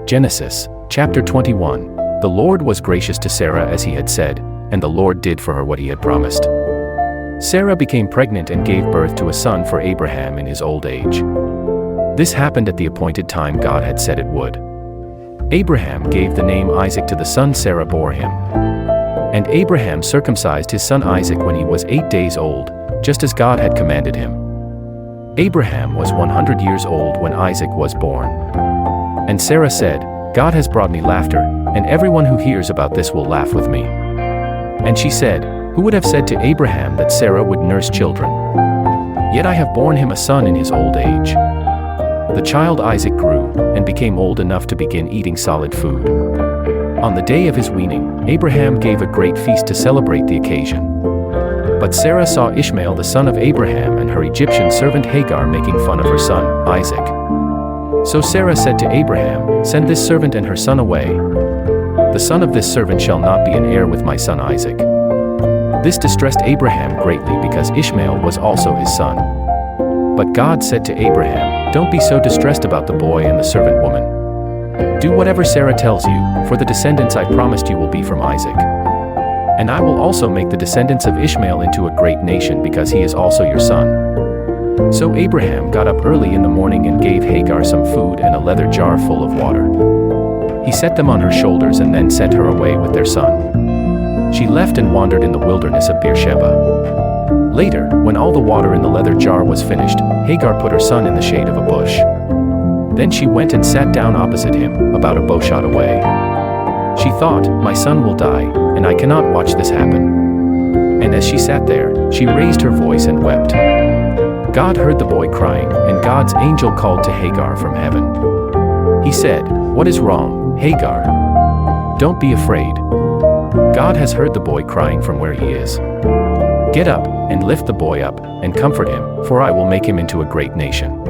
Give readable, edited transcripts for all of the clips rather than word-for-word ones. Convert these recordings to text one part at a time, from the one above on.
Genesis, chapter 21. The Lord was gracious to Sarah as he had said, and the Lord did for her what he had promised. Sarah became pregnant and gave birth to a son for Abraham in his old age. This happened at the appointed time God had said it would. Abraham gave the name Isaac to the son Sarah bore him. And Abraham circumcised his son Isaac when he was 8 days old, just as God had commanded him. Abraham was 100 years old when Isaac was born. And Sarah said, God has brought me laughter, and everyone who hears about this will laugh with me. And she said, who would have said to Abraham that Sarah would nurse children? Yet I have borne him a son in his old age. The child Isaac grew, and became old enough to begin eating solid food. On the day of his weaning, Abraham gave a great feast to celebrate the occasion. But Sarah saw Ishmael the son of Abraham and her Egyptian servant Hagar making fun of her son, Isaac. So Sarah said to Abraham, send this servant and her son away. The son of this servant shall not be an heir with my son Isaac. This distressed Abraham greatly because Ishmael was also his son. But God said to Abraham, don't be so distressed about the boy and the servant woman. Do whatever Sarah tells you, for the descendants I promised you will be from Isaac. And I will also make the descendants of Ishmael into a great nation because he is also your son. So Abraham got up early in the morning and gave Hagar some food and a leather jar full of water. He set them on her shoulders and then sent her away with their son. She left and wandered in the wilderness of Beersheba. Later, when all the water in the leather jar was finished, Hagar put her son in the shade of a bush. Then she went and sat down opposite him, about a bowshot away. She thought, my son will die, and I cannot watch this happen. And as she sat there, she raised her voice and wept. God heard the boy crying, and God's angel called to Hagar from heaven. He said, what is wrong, Hagar? Don't be afraid. God has heard the boy crying from where he is. Get up, and lift the boy up, and comfort him, for I will make him into a great nation.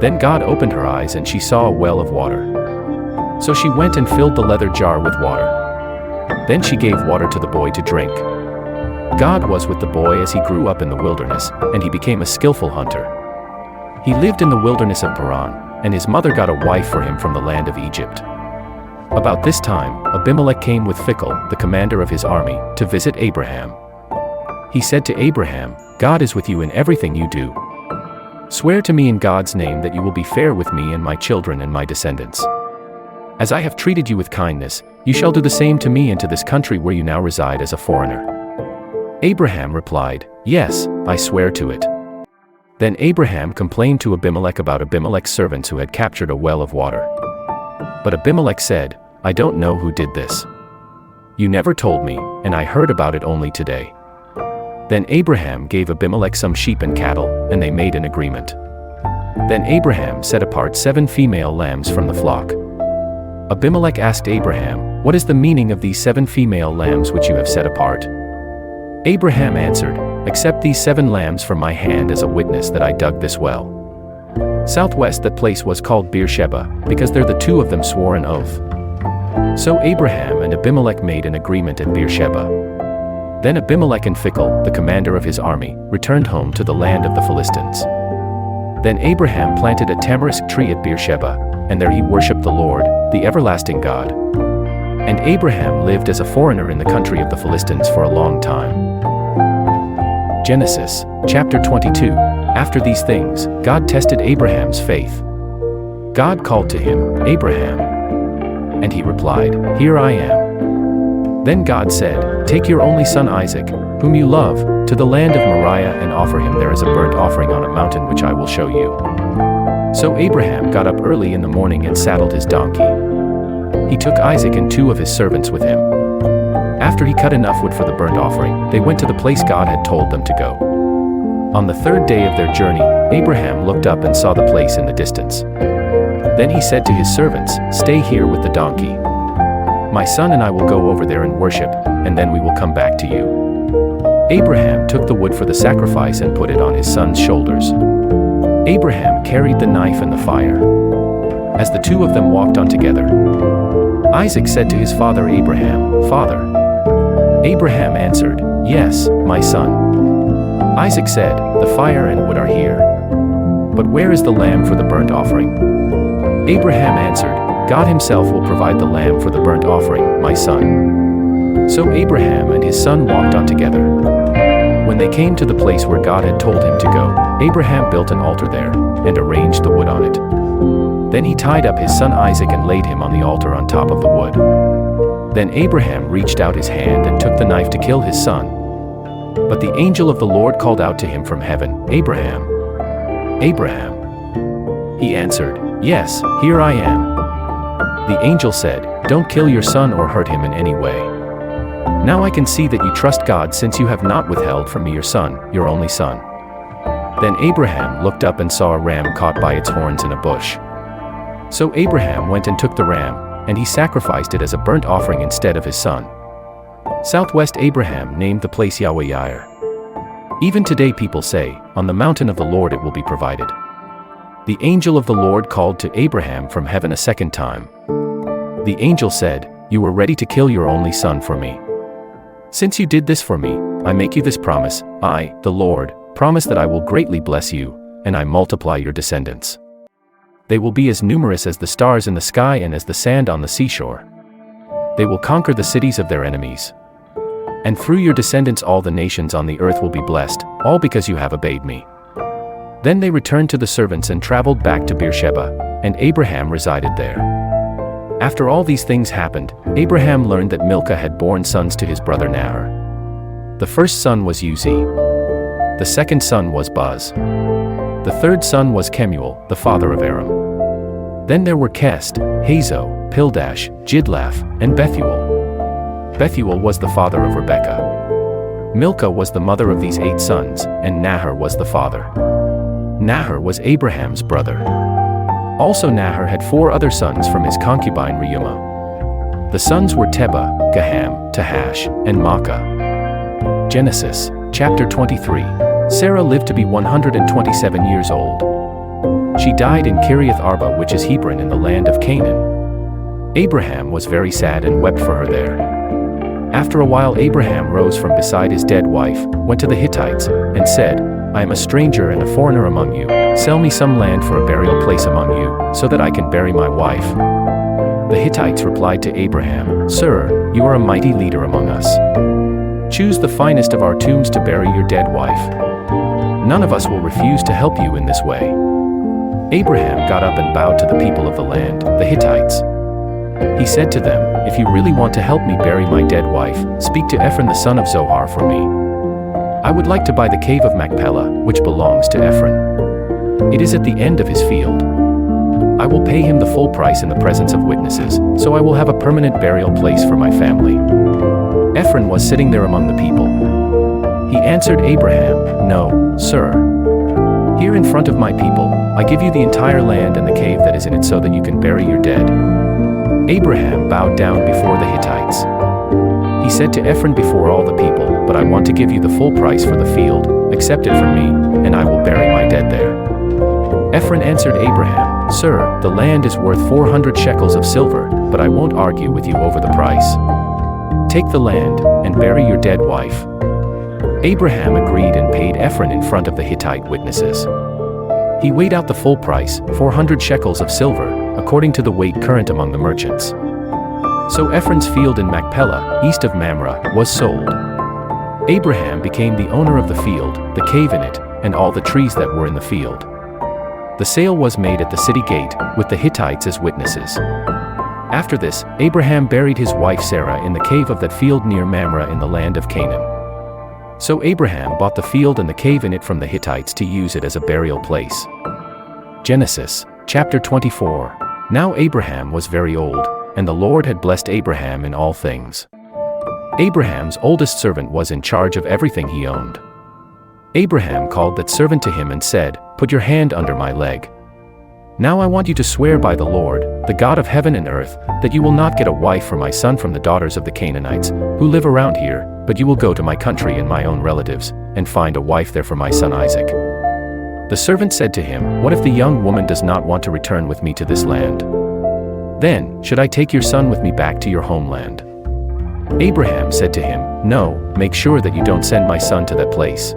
Then God opened her eyes and she saw a well of water. So she went and filled the leather jar with water. Then she gave water to the boy to drink. God was with the boy as he grew up in the wilderness, and he became a skillful hunter. He lived in the wilderness of Paran, and his mother got a wife for him from the land of Egypt. About this time, Abimelech came with Phicol, the commander of his army, to visit Abraham. He said to Abraham, God is with you in everything you do. Swear to me in God's name that you will be fair with me and my children and my descendants. As I have treated you with kindness, you shall do the same to me and to this country where you now reside as a foreigner. Abraham replied, yes, I swear to it. Then Abraham complained to Abimelech about Abimelech's servants who had captured a well of water. But Abimelech said, I don't know who did this. You never told me, and I heard about it only today. Then Abraham gave Abimelech some sheep and cattle, and they made an agreement. Then Abraham set apart 7 female lambs from the flock. Abimelech asked Abraham, what is the meaning of these 7 female lambs which you have set apart? Abraham answered, accept these 7 lambs from my hand as a witness that I dug this well. Southwest that place was called Beersheba, because there the 2 of them swore an oath. So Abraham and Abimelech made an agreement at Beersheba. Then Abimelech and Phicol, the commander of his army, returned home to the land of the Philistines. Then Abraham planted a tamarisk tree at Beersheba, and there he worshipped the Lord, the everlasting God. And Abraham lived as a foreigner in the country of the Philistines for a long time. Genesis, chapter 22. After these things, God tested Abraham's faith. God called to him, Abraham. And he replied, here I am. Then God said, take your only son Isaac, whom you love, to the land of Moriah and offer him there as a burnt offering on a mountain which I will show you. So Abraham got up early in the morning and saddled his donkey. He took Isaac and 2 of his servants with him. After he cut enough wood for the burnt offering, they went to the place God had told them to go. On the 3rd day of their journey, Abraham looked up and saw the place in the distance. Then he said to his servants, stay here with the donkey. My son and I will go over there and worship, and then we will come back to you. Abraham took the wood for the sacrifice and put it on his son's shoulders. Abraham carried the knife and the fire. As the 2 of them walked on together, Isaac said to his father Abraham, Father. Abraham answered, yes, my son. Isaac said, the fire and wood are here. But where is the lamb for the burnt offering? Abraham answered, God himself will provide the lamb for the burnt offering, my son." So Abraham and his son walked on together. When they came to the place where God had told him to go, Abraham built an altar there, and arranged the wood on it. Then he tied up his son Isaac and laid him on the altar on top of the wood. Then Abraham reached out his hand and took the knife to kill his son. But the angel of the Lord called out to him from heaven, "Abraham, Abraham." He answered, "Yes, here I am." The angel said, "Don't kill your son or hurt him in any way. Now I can see that you trust God, since you have not withheld from me your son, your only son." Then Abraham looked up and saw a ram caught by its horns in a bush. So Abraham went and took the ram, and he sacrificed it as a burnt offering instead of his son. Southwest Abraham named the place Yahweh Yire. Even today people say, "On the mountain of the Lord it will be provided." The angel of the Lord called to Abraham from heaven a second time. The angel said, "You were ready to kill your only son for me. Since you did this for me, I make you this promise. I, the Lord, promise that I will greatly bless you, and I multiply your descendants. They will be as numerous as the stars in the sky and as the sand on the seashore. They will conquer the cities of their enemies. And through your descendants all the nations on the earth will be blessed, all because you have obeyed me." Then they returned to the servants and traveled back to Beersheba, and Abraham resided there. After all these things happened, Abraham learned that Milcah had borne sons to his brother Nahor. The first son was Uzi. The second son was Buz. The third son was Kemuel, the father of Aram. Then there were Kest, Hazo, Pildash, Jidlaph, and Bethuel. Bethuel was the father of Rebekah. Milcah was the mother of these 8 sons, and Nahor was the father. Nahor was Abraham's brother. Also Nahor had 4 other sons from his concubine Reumah. The sons were Tebah, Gaham, Tahash, and Maacah. Genesis, chapter 23. Sarah lived to be 127 years old. She died in Kiriath Arba, which is Hebron in the land of Canaan. Abraham was very sad and wept for her there. After a while Abraham rose from beside his dead wife, went to the Hittites, and said, "I am a stranger and a foreigner among you. Sell me some land for a burial place among you, so that I can bury my wife." The Hittites replied to Abraham, "Sir, you are a mighty leader among us. Choose the finest of our tombs to bury your dead wife. None of us will refuse to help you in this way." Abraham got up and bowed to the people of the land, the Hittites. He said to them, "If you really want to help me bury my dead wife, speak to Ephron the son of Zohar for me. I would like to buy the cave of Machpelah, which belongs to Ephron. It is at the end of his field. I will pay him the full price in the presence of witnesses, so I will have a permanent burial place for my family." Ephron was sitting there among the people. He answered Abraham, "No, sir. Here in front of my people, I give you the entire land and the cave that is in it so that you can bury your dead." Abraham bowed down before the Hittites. He said to Ephron before all the people, "But I want to give you the full price for the field, accept it from me, and I will bury my dead there." Ephron answered Abraham, "Sir, the land is worth 400 shekels of silver, but I won't argue with you over the price. Take the land, and bury your dead wife." Abraham agreed and paid Ephron in front of the Hittite witnesses. He weighed out the full price, 400 shekels of silver, according to the weight current among the merchants. So Ephron's field in Machpelah, east of Mamre, was sold. Abraham became the owner of the field, the cave in it, and all the trees that were in the field. The sale was made at the city gate, with the Hittites as witnesses. After this, Abraham buried his wife Sarah in the cave of that field near Mamre in the land of Canaan. So Abraham bought the field and the cave in it from the Hittites to use it as a burial place. Genesis, chapter 24. Now Abraham was very old, and the Lord had blessed Abraham in all things. Abraham's oldest servant was in charge of everything he owned. Abraham called that servant to him and said, "Put your hand under my leg. Now I want you to swear by the Lord, the God of heaven and earth, that you will not get a wife for my son from the daughters of the Canaanites, who live around here, but you will go to my country and my own relatives, and find a wife there for my son Isaac." The servant said to him, "What if the young woman does not want to return with me to this land? Then, should I take your son with me back to your homeland?" Abraham said to him, "No, make sure that you don't send my son to that place.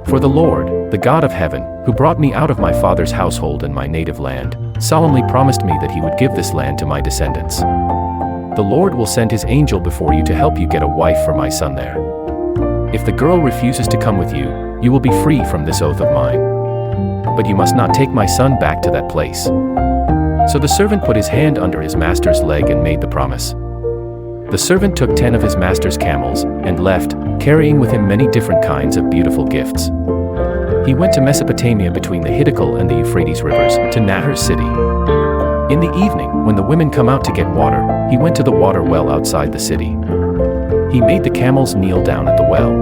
For the Lord, the God of heaven, who brought me out of my father's household and my native land, solemnly promised me that he would give this land to my descendants. The Lord will send his angel before you to help you get a wife for my son there. If the girl refuses to come with you, you will be free from this oath of mine. But you must not take my son back to that place." So the servant put his hand under his master's leg and made the promise. The servant took 10 of his master's camels and left, carrying with him many different kinds of beautiful gifts. He went to Mesopotamia between the Hiddekel and the Euphrates rivers, to Nahar's city. In the evening, when the women come out to get water, he went to the water well outside the city. He made the camels kneel down at the well.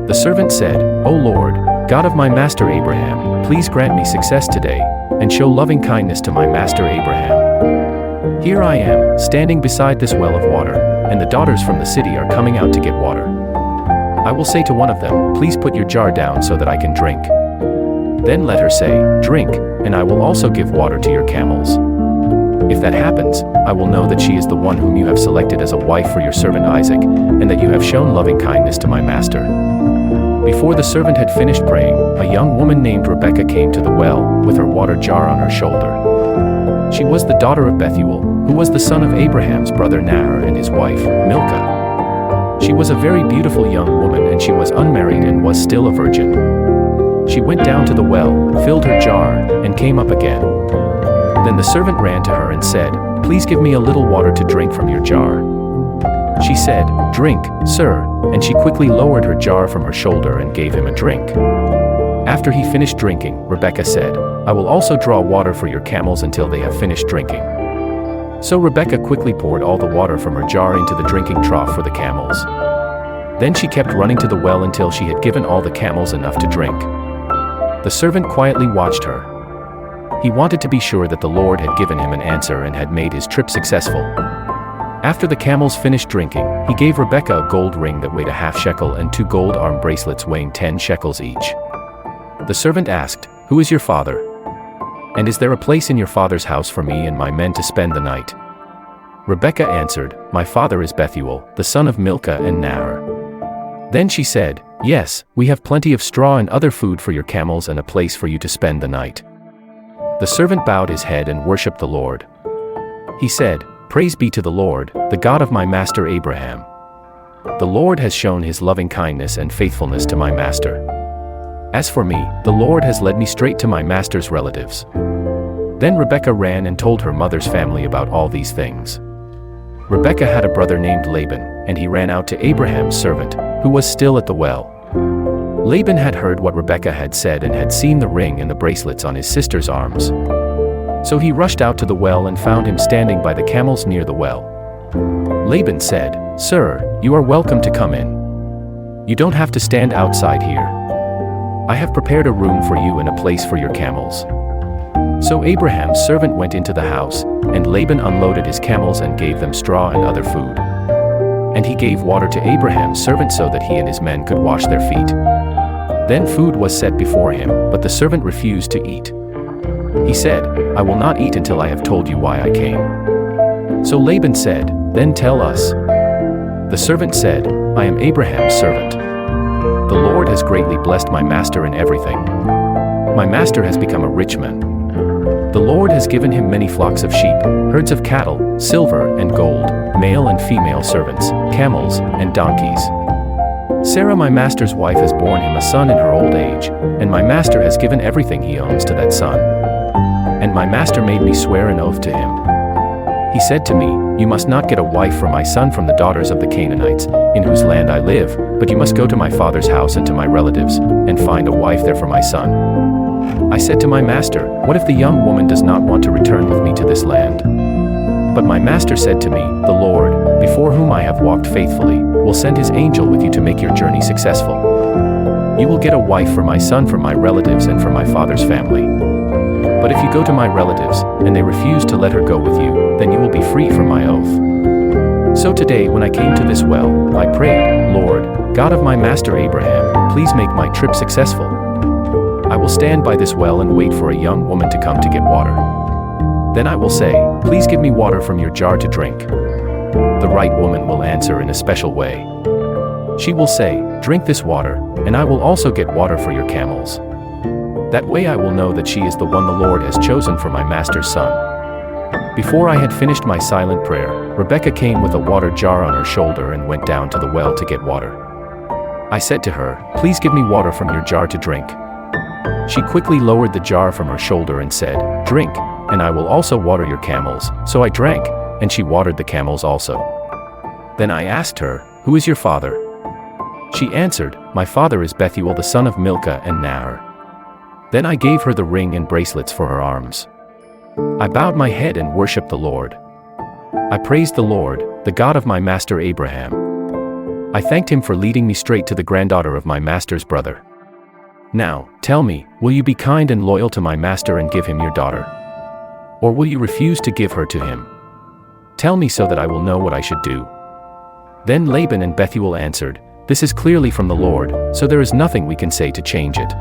The servant said, "O Lord, God of my master Abraham, please grant me success today, and show loving kindness to my master Abraham. Here I am, standing beside this well of water, and the daughters from the city are coming out to get water. I will say to one of them, 'Please put your jar down so that I can drink.' Then let her say, 'Drink, and I will also give water to your camels.' If that happens, I will know that she is the one whom you have selected as a wife for your servant Isaac, and that you have shown loving kindness to my master." Before the servant had finished praying, a young woman named Rebekah came to the well, with her water jar on her shoulder. She was the daughter of Bethuel, who was the son of Abraham's brother Nahor and his wife, Milcah. She was a very beautiful young woman, and she was unmarried and was still a virgin. She went down to the well, filled her jar, and came up again. Then the servant ran to her and said, "Please give me a little water to drink from your jar." She said, "Drink, sir," and she quickly lowered her jar from her shoulder and gave him a drink. After he finished drinking, Rebekah said, "I will also draw water for your camels until they have finished drinking." So Rebekah quickly poured all the water from her jar into the drinking trough for the camels. Then she kept running to the well until she had given all the camels enough to drink. The servant quietly watched her. He wanted to be sure that the Lord had given him an answer and had made his trip successful. After the camels finished drinking, he gave Rebekah a gold ring that weighed a half shekel and 2 gold arm bracelets weighing 10 shekels each. The servant asked, "Who is your father? And is there a place in your father's house for me and my men to spend the night?" Rebekah answered, "My father is Bethuel, the son of Milcah and Nahor." Then she said, "Yes, we have plenty of straw and other food for your camels and a place for you to spend the night." The servant bowed his head and worshipped the Lord. He said, "Praise be to the Lord, the God of my master Abraham. The Lord has shown his loving kindness and faithfulness to my master. As for me, the Lord has led me straight to my master's relatives." Then Rebekah ran and told her mother's family about all these things. Rebekah had a brother named Laban, and he ran out to Abraham's servant, who was still at the well. Laban had heard what Rebekah had said and had seen the ring and the bracelets on his sister's arms. So he rushed out to the well and found him standing by the camels near the well. Laban said, "Sir, you are welcome to come in. You don't have to stand outside here. I have prepared a room for you and a place for your camels." So Abraham's servant went into the house, and Laban unloaded his camels and gave them straw and other food. And he gave water to Abraham's servant so that he and his men could wash their feet. Then food was set before him, but the servant refused to eat. He said, "I will not eat until I have told you why I came." So Laban said, "Then tell us." The servant said, "I am Abraham's servant. The Lord has greatly blessed my master in everything. My master has become a rich man. The Lord has given him many flocks of sheep, herds of cattle, silver and gold, male and female servants, camels, and donkeys. Sarah my master's wife has borne him a son in her old age, and my master has given everything he owns to that son. And my master made me swear an oath to him. He said to me, 'You must not get a wife for my son from the daughters of the Canaanites, in whose land I live, but you must go to my father's house and to my relatives, and find a wife there for my son.' I said to my master, 'What if the young woman does not want to return with me to this land?' But my master said to me, 'The Lord, before whom I have walked faithfully, will send his angel with you to make your journey successful. You will get a wife for my son from my relatives and from my father's family. But if you go to my relatives, and they refuse to let her go with you, then you will be free from my oath.' So today when I came to this well, I prayed, 'Lord, God of my master Abraham, please make my trip successful. I will stand by this well and wait for a young woman to come to get water. Then I will say, "Please give me water from your jar to drink." The right woman will answer in a special way. She will say, "Drink this water, and I will also get water for your camels." That way I will know that she is the one the Lord has chosen for my master's son." Before I had finished my silent prayer, Rebekah came with a water jar on her shoulder and went down to the well to get water. I said to her, "Please give me water from your jar to drink." She quickly lowered the jar from her shoulder and said, "Drink, and I will also water your camels." So I drank, and she watered the camels also. Then I asked her, "Who is your father?" She answered, "My father is Bethuel the son of Milcah and Nahor." Then I gave her the ring and bracelets for her arms. I bowed my head and worshipped the Lord. I praised the Lord, the God of my master Abraham. I thanked him for leading me straight to the granddaughter of my master's brother. Now, tell me, will you be kind and loyal to my master and give him your daughter? Or will you refuse to give her to him? Tell me so that I will know what I should do." Then Laban and Bethuel answered, "This is clearly from the Lord, so there is nothing we can say to change it.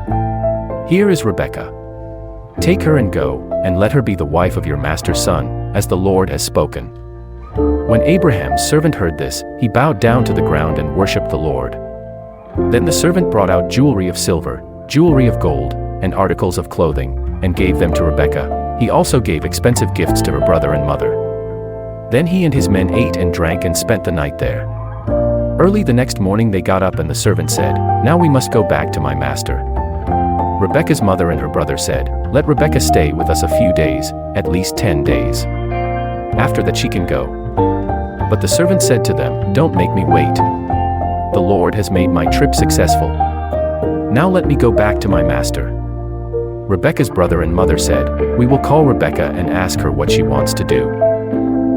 Here is Rebekah. Take her and go, and let her be the wife of your master's son, as the Lord has spoken." When Abraham's servant heard this, he bowed down to the ground and worshipped the Lord. Then the servant brought out jewelry of silver, jewelry of gold, and articles of clothing, and gave them to Rebekah. He also gave expensive gifts to her brother and mother. Then he and his men ate and drank and spent the night there. Early the next morning they got up and the servant said, "Now we must go back to my master." Rebekah's mother and her brother said, "Let Rebekah stay with us a few days, at least 10 days. After that she can go." But the servant said to them, "Don't make me wait. The Lord has made my trip successful. Now let me go back to my master." Rebekah's brother and mother said, "We will call Rebekah and ask her what she wants to do."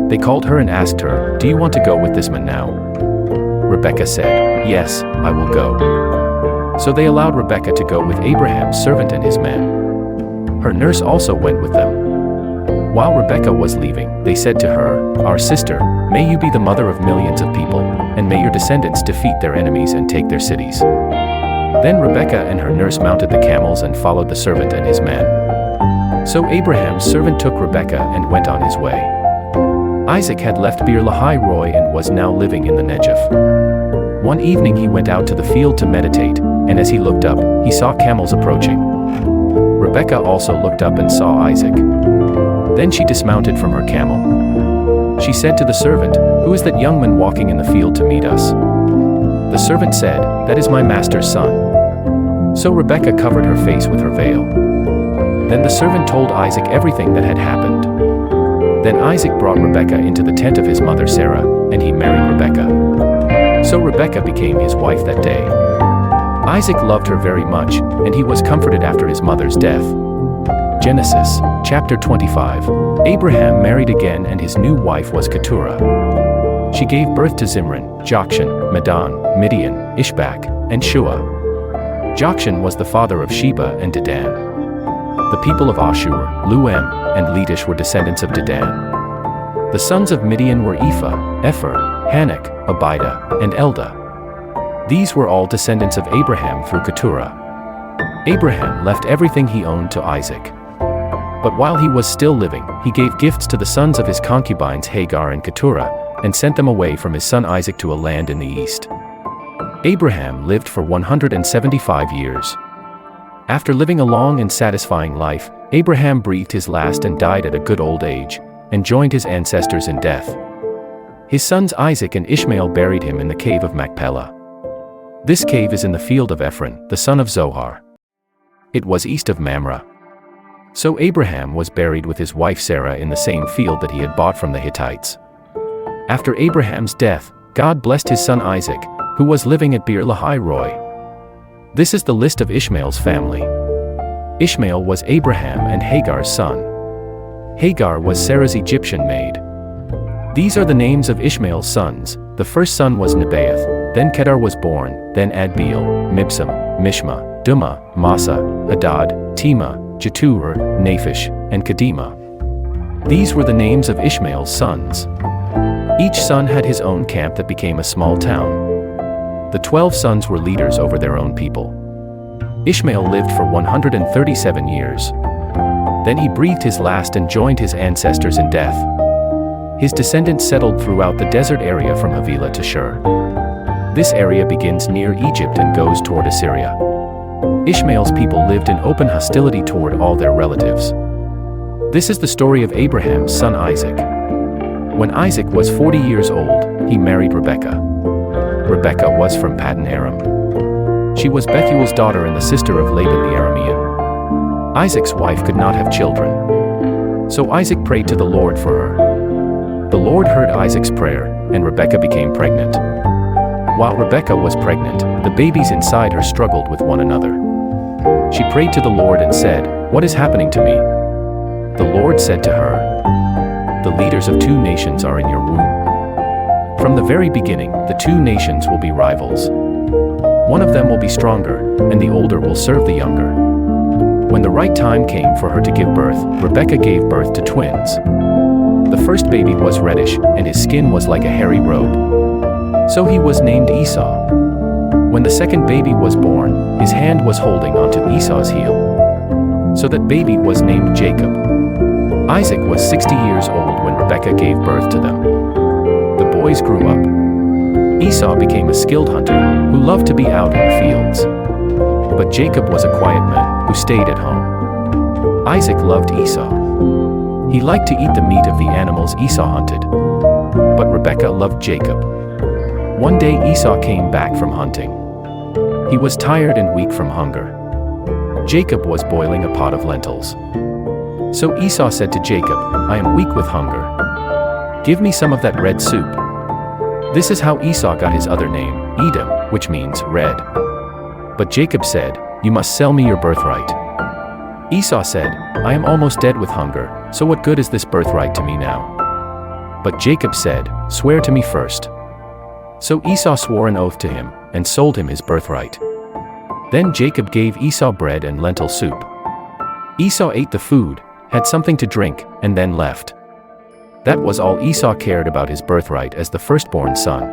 They called her and asked her, "Do you want to go with this man now?" Rebekah said, "Yes, I will go." So they allowed Rebekah to go with Abraham's servant and his men. Her nurse also went with them. While Rebekah was leaving, they said to her, "Our sister, may you be the mother of millions of people, and may your descendants defeat their enemies and take their cities." Then Rebekah and her nurse mounted the camels and followed the servant and his men. So Abraham's servant took Rebekah and went on his way. Isaac had left Beer Lahai Roi and was now living in the Negev. One evening he went out to the field to meditate, and as he looked up, he saw camels approaching. Rebekah also looked up and saw Isaac. Then she dismounted from her camel. She said to the servant, "Who is that young man walking in the field to meet us?" The servant said, "That is my master's son." So Rebekah covered her face with her veil. Then the servant told Isaac everything that had happened. Then Isaac brought Rebekah into the tent of his mother Sarah, and he married Rebekah. So Rebekah became his wife that day. Isaac loved her very much, and he was comforted after his mother's death. Genesis, chapter 25. Abraham married again and his new wife was Keturah. She gave birth to Zimran, Jokshan, Medan, Midian, Ishbak, and Shua. Jokshan was the father of Sheba and Dedan. The people of Ashur, Luem, and Letish were descendants of Dedan. The sons of Midian were Ephah, Epher, Hanok, Abida, and Eldah. These were all descendants of Abraham through Keturah. Abraham left everything he owned to Isaac. But while he was still living, he gave gifts to the sons of his concubines Hagar and Keturah, and sent them away from his son Isaac to a land in the east. Abraham lived for 175 years. After living a long and satisfying life, Abraham breathed his last and died at a good old age, and joined his ancestors in death. His sons Isaac and Ishmael buried him in the cave of Machpelah. This cave is in the field of Ephron, the son of Zohar. It was east of Mamre. So Abraham was buried with his wife Sarah in the same field that he had bought from the Hittites. After Abraham's death, God blessed his son Isaac, who was living at Beer Lahai Roi. This is the list of Ishmael's family. Ishmael was Abraham and Hagar's son. Hagar was Sarah's Egyptian maid. These are the names of Ishmael's sons. The first son was Nebaioth, then Kedar was born, then Adbeel, Mibsam, Mishma, Dumah, Massa, Hadad, Tema, Jetur, Naphish, and Kedemah. These were the names of Ishmael's sons. Each son had his own camp that became a small town. The 12 sons were leaders over their own people. Ishmael lived for 137 years. Then he breathed his last and joined his ancestors in death. His descendants settled throughout the desert area from Havilah to Shur. This area begins near Egypt and goes toward Assyria. Ishmael's people lived in open hostility toward all their relatives. This is the story of Abraham's son Isaac. When Isaac was 40 years old, he married Rebekah. Rebekah was from Paddan Aram. She was Bethuel's daughter and the sister of Laban the Aramean. Isaac's wife could not have children. So Isaac prayed to the Lord for her. The Lord heard Isaac's prayer, and Rebekah became pregnant. While Rebekah was pregnant, the babies inside her struggled with one another. She prayed to the Lord and said, "What is happening to me?" The Lord said to her, "The leaders of two nations are in your womb. From the very beginning, the two nations will be rivals. One of them will be stronger, and the older will serve the younger." When the right time came for her to give birth, Rebekah gave birth to twins. The first baby was reddish, and his skin was like a hairy robe. So he was named Esau. When the second baby was born, his hand was holding onto Esau's heel. So that baby was named Jacob. Isaac was 60 years old when Rebekah gave birth to them. The boys grew up. Esau became a skilled hunter who loved to be out in the fields. But Jacob was a quiet man who stayed at home. Isaac loved Esau. He liked to eat the meat of the animals Esau hunted. But Rebekah loved Jacob. One day Esau came back from hunting. He was tired and weak from hunger. Jacob was boiling a pot of lentils. So Esau said to Jacob, "I am weak with hunger. Give me some of that red soup." This is how Esau got his other name, Edom, which means red. But Jacob said, "You must sell me your birthright." Esau said, "I am almost dead with hunger, so what good is this birthright to me now?" But Jacob said, "Swear to me first." So Esau swore an oath to him, and sold him his birthright. Then Jacob gave Esau bread and lentil soup. Esau ate the food, had something to drink, and then left. That was all Esau cared about his birthright as the firstborn son.